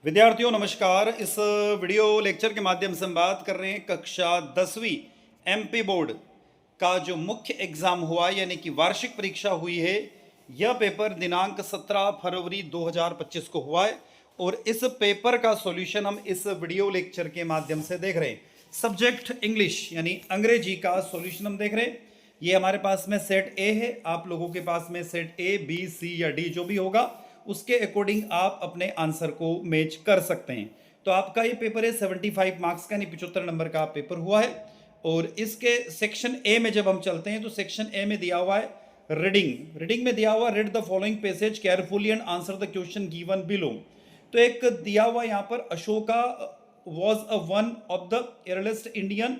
विद्यार्थियों नमस्कार। इस वीडियो लेक्चर के माध्यम से हम बात कर रहे हैं कक्षा 10वीं एमपी बोर्ड का जो मुख्य एग्जाम हुआ यानी कि वार्षिक परीक्षा हुई है। यह पेपर दिनांक 17 फरवरी 2025 को हुआ है और इस पेपर का सॉल्यूशन हम इस वीडियो लेक्चर के माध्यम से देख रहे हैं। सब्जेक्ट इंग्लिश यानी अंग्रेजी का सॉल्यूशन हम देख रहे हैं। ये हमारे पास में सेट ए है, आप लोगों के पास में सेट ए बी सी या डी जो भी होगा उसके अकॉर्डिंग आप अपने आंसर को मैच कर सकते हैं। तो आपका ये पेपर है 75 मार्क्स का यानी 75 नंबर का पेपर हुआ है। और इसके सेक्शन ए में जब हम चलते हैं तो सेक्शन ए में दिया हुआ है रीडिंग में दिया हुआ read the following passage carefully and answer the question given below. तो एक दिया हुआ यहाँ पर Ashoka was a one of the earliest Indian.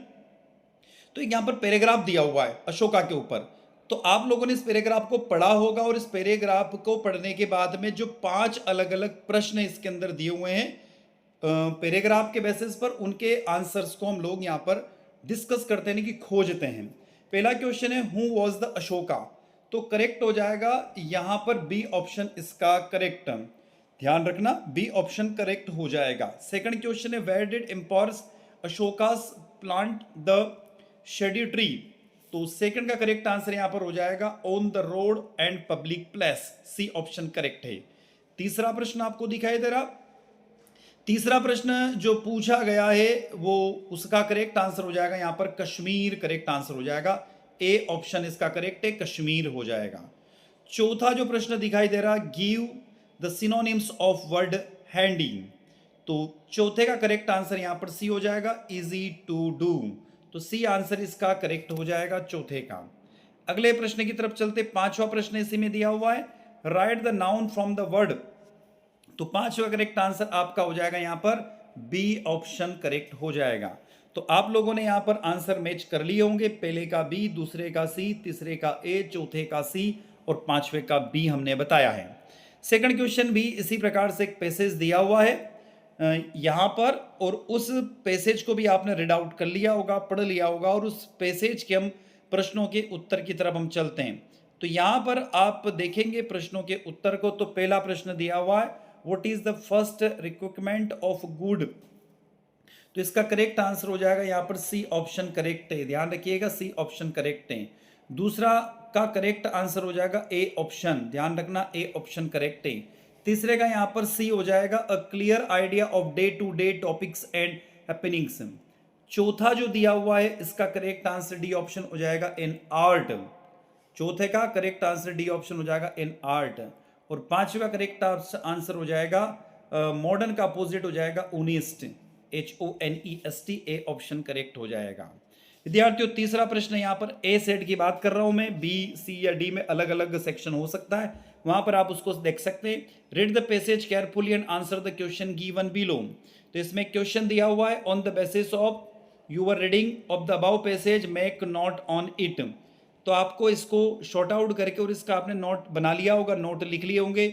तो यहाँ पर पैराग्राफ दिया हुआ है अशोका के ऊपर। तो आप लोगों ने इस पैराग्राफ को पढ़ा होगा और इस पैराग्राफ को पढ़ने के बाद में जो 5 अलग अलग प्रश्न इसके अंदर दिए हुए हैं पैराग्राफ के बेसिस पर, उनके आंसर्स को हम लोग यहाँ पर डिस्कस करते हैं कि खोजते हैं। पहला क्वेश्चन है हु वॉज द अशोका। तो करेक्ट हो जाएगा यहाँ पर बी ऑप्शन इसका करेक्ट, ध्यान रखना बी ऑप्शन करेक्ट हो जाएगा। सेकंड क्वेश्चन है where did empires Ashoka's plant the shady tree. तो सेकंड का करेक्ट आंसर यहां पर हो जाएगा on the road and public place, C option correct है। तीसरा प्रश्न आपको दिखाई दे रहा, तीसरा प्रश्न जो पूछा गया है वो उसका करेक्ट आंसर हो जाएगा यहां पर कश्मीर, करेक्ट आंसर हो जाएगा ए ऑप्शन इसका करेक्ट है, कश्मीर हो जाएगा। चौथा जो प्रश्न दिखाई दे रहा give the synonyms of word handy. तो चौथे का करेक्ट आंसर यहां पर सी हो जाएगा इजी टू डू। तो सी आंसर इसका करेक्ट हो जाएगा चौथे का। अगले प्रश्न की तरफ चलते, पांचवा प्रश्न इसी में दिया हुआ है right the noun from the word. तो पांचवा करेक्ट आंसर आपका हो जाएगा यहां पर बी ऑप्शन करेक्ट हो जाएगा। तो आप लोगों ने यहां पर आंसर मैच कर लिए होंगे, पहले का बी, दूसरे का सी, तीसरे का ए, चौथे का सी और पांचवे का बी हमने बताया है। सेकंड क्वेश्चन भी इसी प्रकार से एक पैसेज दिया हुआ है यहाँ पर, और उस पैसेज को भी आपने रीड आउट कर लिया होगा, पढ़ लिया होगा, और उस पैसेज के हम प्रश्नों के उत्तर की तरफ हम चलते हैं। तो यहाँ पर आप देखेंगे प्रश्नों के उत्तर को। तो पहला प्रश्न दिया हुआ है what is the first requirement of good. तो इसका करेक्ट आंसर हो जाएगा यहाँ पर सी ऑप्शन करेक्ट है, ध्यान रखिएगा सी ऑप्शन करेक्ट है। दूसरा का करेक्ट आंसर हो जाएगा ए ऑप्शन, ध्यान रखना ए ऑप्शन करेक्ट है। तीसरे का यहां पर सी हो जाएगा a clear idea of day to day topics and happenings. चौथा जो दिया हुआ है इसका करेक्ट आंसर डी ऑप्शन हो जाएगा इन आर्ट। चौथे का करेक्ट आंसर डी ऑप्शन हो जाएगा इन आर्ट। और पांचवे का करेक्ट आंसर हो जाएगा मॉडर्न का अपोजिट हो जाएगा honest, HONEST, A option correct हो जाएगा। विद्यार्थियों तीसरा प्रश्न यहाँ पर ए सेट की बात कर रहा हूं मैं, बी सी या डी में अलग अलग सेक्शन हो सकता है, वहां पर आप उसको देख सकते हैं। Read the passage carefully and answer the question given below. तो इसमें क्वेश्चन दिया हुआ है on the basis of your reading of the above passage make note on it. तो आपको इसको शॉर्ट आउट करके और इसका आपने नोट बना लिया होगा, नोट लिख लिए होंगे,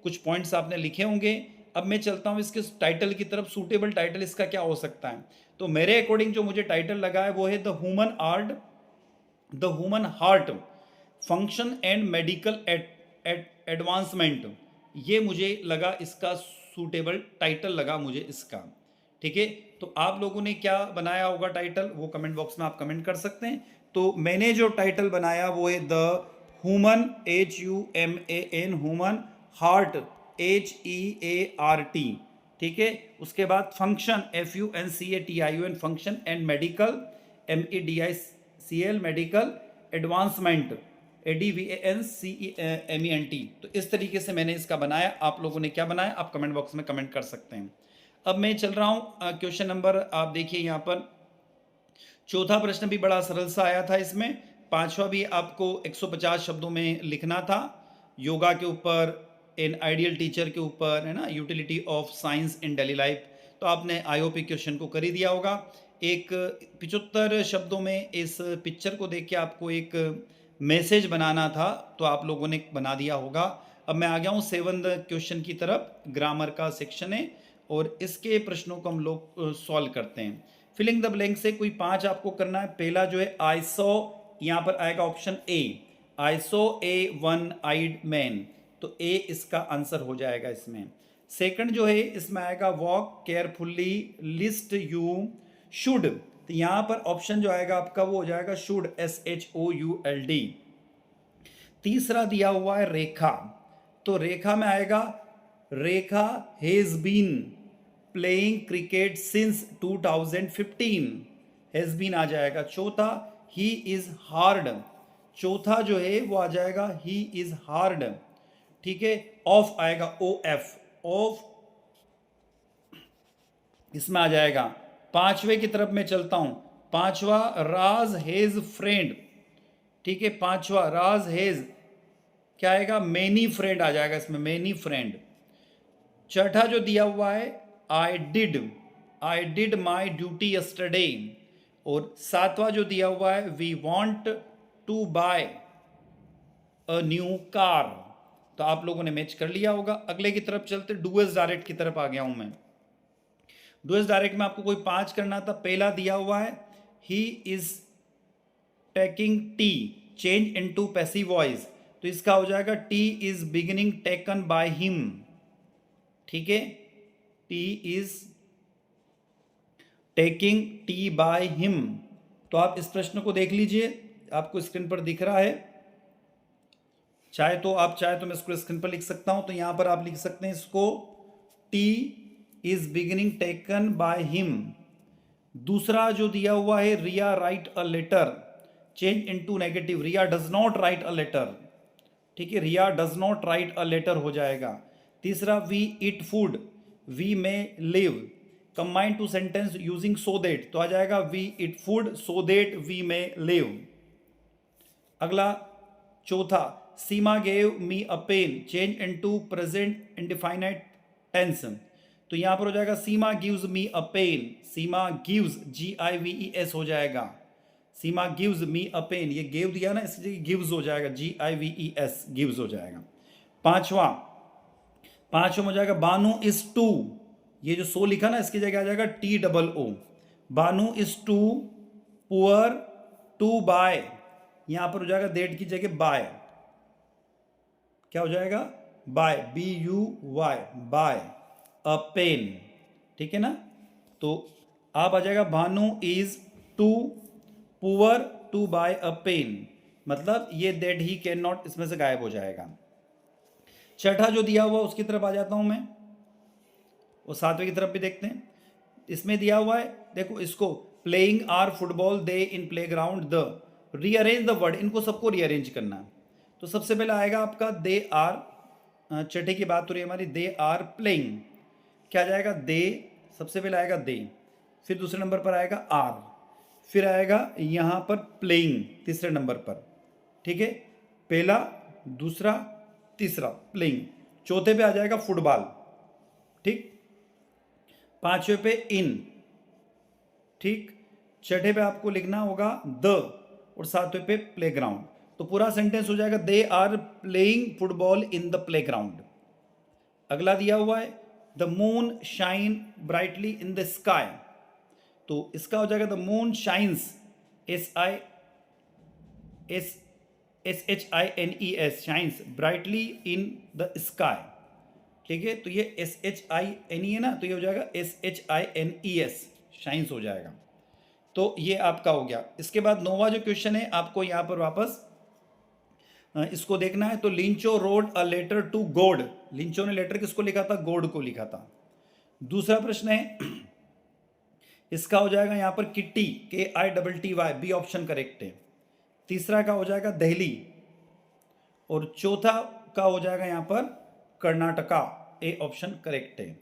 कुछ पॉइंट्स आपने लिखे होंगे। अब मैं चलता हूं इसके टाइटल की तरफ, सूटेबल टाइटल इसका क्या हो सकता है। तो मेरे अकॉर्डिंग जो मुझे टाइटल लगा है वो है the human heart function and medical advancement. ये मुझे लगा इसका सूटेबल टाइटल लगा मुझे इसका, ठीक है। तो आप लोगों ने क्या बनाया होगा टाइटल वो कमेंट बॉक्स में आप कमेंट कर सकते हैं। तो मैंने जो टाइटल बनाया वो है the human HUMAN human heart HEART, ठीक है। उसके बाद function FUNCTION function and medical MEDICL medical advancement ADVANCEMENT। तो इस तरीके से मैंने इसका बनाया, आप लोगों ने क्या बनाया आप कमेंट बॉक्स में कमेंट कर सकते हैं। अब मैं चल रहा हूं क्वेश्चन नंबर, आप देखिए यहाँ पर चौथा प्रश्न भी बड़ा सरल सा आया था, इसमें पांचवा भी आपको 150 शब्दों में लिखना था, योगा के ऊपर, एन आइडियल टीचर के ऊपर, है ना, utility of science in daily life. तो आपने IOP क्वेश्चन को कर ही दिया होगा। एक 75 शब्दों में इस पिक्चर को देख के आपको एक मैसेज बनाना था, तो आप लोगों ने बना दिया होगा। अब मैं आ गया हूँ 7th क्वेश्चन की तरफ, ग्रामर का सेक्शन है और इसके प्रश्नों को हम लोग सॉल्व करते हैं। फिलिंग द ब्लैंक से कोई 5 आपको करना है। पहला जो है आई सॉ, यहाँ पर आएगा option A, I saw a one eyed man. तो ए इसका आंसर हो जाएगा इसमें। सेकंड जो है इसमें आएगा walk carefully, list you, should, तो यहां पर ऑप्शन जो आएगा आपका वो हो जाएगा शुड, SHOULD। तीसरा दिया हुआ है रेखा, तो रेखा में आएगा Rekha has been playing cricket since 2015, has been आ जाएगा। चौथा ही इज हार्ड, चौथा जो है वो आ जाएगा ही इज हार्ड, ठीक है। ऑफ आएगा OF, ऑफ इसमें आ जाएगा। पांचवे की तरफ मैं चलता हूं, पांचवा राज हेज फ्रेंड, ठीक है, पांचवा राज हेज क्या आएगा, मेनी फ्रेंड आ जाएगा इसमें, मेनी फ्रेंड। छठा जो दिया हुआ है I did my duty yesterday, और सातवां जो दिया हुआ है we want to buy a new car. तो आप लोगों ने मैच कर लिया होगा। अगले की तरफ चलते, डूएस डायरेक्ट की तरफ आ गया हूं मैं। डूएस डायरेक्ट में आपको कोई 5 करना था। पहला दिया हुआ है he is taking tea, change into passive voice, तो इसका हो जाएगा T is beginning taken by him, ठीक है, T is taking tea by him. तो आप इस प्रश्न को देख लीजिए, आपको स्क्रीन पर दिख रहा है, चाहे तो मैं इसको स्क्रीन पर लिख सकता हूं, तो यहां पर आप लिख सकते हैं इसको T is beginning taken by him. दूसरा जो दिया हुआ है Riya write a letter, change into negative, Riya does not write a letter, ठीक है, Riya does not write a letter हो जाएगा। तीसरा we eat food, we may live, combine two sentence using so that, तो आ जाएगा we eat food so that we may live. अगला चौथा Seema gave me a pen, change into present इंडिफाइनाइट tense, तो यहां पर हो जाएगा सीमा gives me a pen, Seema gives GIVES हो जाएगा, सीमा गिव्स मी अ पेन, ये गिव दिया ना इसलिए गिव्स हो जाएगा, GIVES गिव्स हो जाएगा। पांचवा हो जाएगा बानू इज टू, ये जो सो लिखा ना इसकी जगह आ जाएगा TOO, Banu is too poor to buy, यहां पर हो जाएगा देट की जगह बाय, क्या हो जाएगा buy, BUY buy a pen, ठीक है ना। तो आप आ जाएगा Bhanu is too poor to buy a pen, मतलब ये दैट ही कैन नॉट इसमें से गायब हो जाएगा। छठा जो दिया हुआ उसकी तरफ आ जाता हूं मैं, और सातवें की तरफ भी देखते हैं। इसमें दिया हुआ है देखो इसको, playing are football they in play ground the, rearrange the word, इनको सबको रीअरेंज करना है। तो सबसे पहले आएगा आपका दे आर, छठे की बात हो रही है हमारी, दे आर प्लेइंग, क्या जाएगा दे, सबसे पहले आएगा दे, फिर दूसरे नंबर पर आएगा आर, फिर आएगा यहां पर प्लेइंग तीसरे नंबर पर, ठीक है, पहला दूसरा तीसरा प्लेइंग, चौथे पे आ जाएगा फुटबॉल, ठीक, पांचवे पे इन, ठीक, छठे पे आपको लिखना होगा द, और सातवें पे प्लेग्राउंड। तो पूरा सेंटेंस हो जाएगा they are playing football in the playground. अगला दिया हुआ है the moon shine brightly in the sky, तो इसका हो जाएगा the moon shines, SHINES shines brightly in the sky, ठीक है, तो ये SHINE है ना, तो ये हो जाएगा SHINES शाइन्स हो जाएगा। तो ये आपका हो गया। इसके बाद नौवां जो क्वेश्चन है आपको यहां पर वापस इसको देखना है। तो Lencho wrote a letter to God, Lencho ने लेटर किसको लिखा था, गॉड को लिखा था। दूसरा प्रश्न है इसका हो जाएगा यहां पर Kitty, KITTY, B option correct है। तीसरा का हो जाएगा दिल्ली, और चौथा का हो जाएगा यहां पर कर्नाटका, ए ऑप्शन करेक्ट है।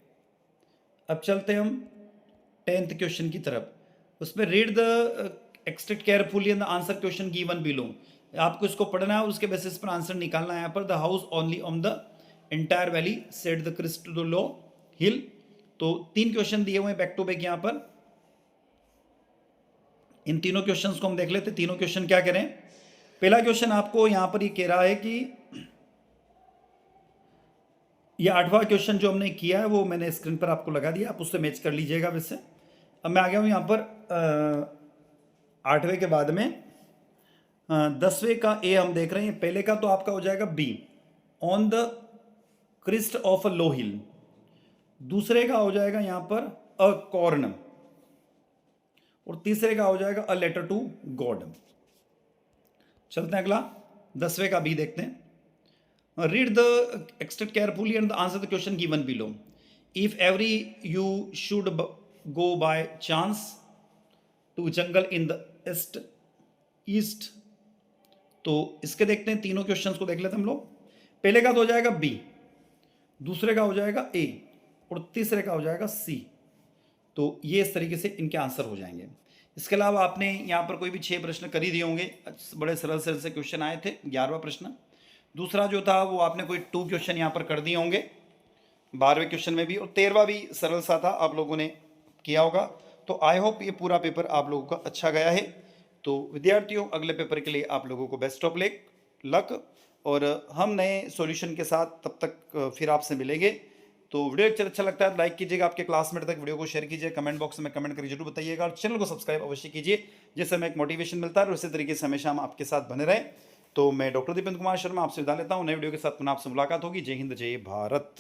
अब चलते हम 10th क्वेश्चन की तरफ। उसमें read the extract carefully and the answer question given below, आपको इसको पढ़ना है और उसके बेसिस पर आंसर निकालना है। यहाँ पर the house only on the entire valley set the crest to the low hill. तो 3 क्वेश्चन दिए हुए हैं बैक टू बैक यहाँ पर, इन तीनों क्वेश्चंस को हम देख लेते। तीनों क्वेश्चन क्या करें। पहला क्वेश्चन आपको यहां पर ये कह रहा है कि ये 8वां क्वेश्चन जो हमने किया है वो मैंने स्क्रीन पर आपको लगा दिया, आप उससे मैच कर लीजिएगा वैसे। अब मैं आ गया हूं यहां पर 8वें के बाद में 10वें का ए हम देख रहे हैं। पहले का तो आपका हो जाएगा B, on the crest of a low hill. दूसरे का हो जाएगा यहां पर अ कॉर्न, और तीसरे का हो जाएगा अ लेटर टू गॉड। चलते हैं अगला, 10वें का बी देखते हैं। Read the extract carefully and answer the question given below. If every you should go by chance to jungle in the east east. तो इसके देखते हैं, तीनों क्वेश्चंस को देख लेते हैं हम लोग। पहले का तो हो जाएगा बी, दूसरे का हो जाएगा ए, और तीसरे का हो जाएगा सी। तो ये इस तरीके से इनके आंसर हो जाएंगे। इसके अलावा आपने यहाँ पर कोई भी 6 प्रश्न कर ही दिए होंगे, बड़े सरल सरल से क्वेश्चन आए थे। 11वां प्रश्न, दूसरा जो था वो आपने कोई 2 क्वेश्चन यहाँ पर कर दिए होंगे 12वें क्वेश्चन में भी, और 13वां भी सरल सा था, आप लोगों ने किया होगा। तो आई होप ये पूरा पेपर आप लोगों का अच्छा गया है। तो विद्यार्थियों, अगले पेपर के लिए आप लोगों को बेस्ट ऑफ लक, और हम नए सॉल्यूशन के साथ तब तक फिर आपसे मिलेंगे। तो वीडियो लेक्चर अच्छा लगता है तो लाइक कीजिएगा, आपके क्लासमेट तक वीडियो को शेयर कीजिए, कमेंट बॉक्स में कमेंट करके जरूर बताइएगा, और चैनल को सब्सक्राइब अवश्य कीजिए, जिससे हमें एक मोटिवेशन मिलता है और इसी तरीके से हमेशा हम आपके साथ बने रहें। तो मैं डॉक्टर दीपेंद्र कुमार शर्मा आपसे विदा लेता हूँ। नए वीडियो के साथ पुनः आपसे मुलाकात होगी। जय हिंद, जय भारत।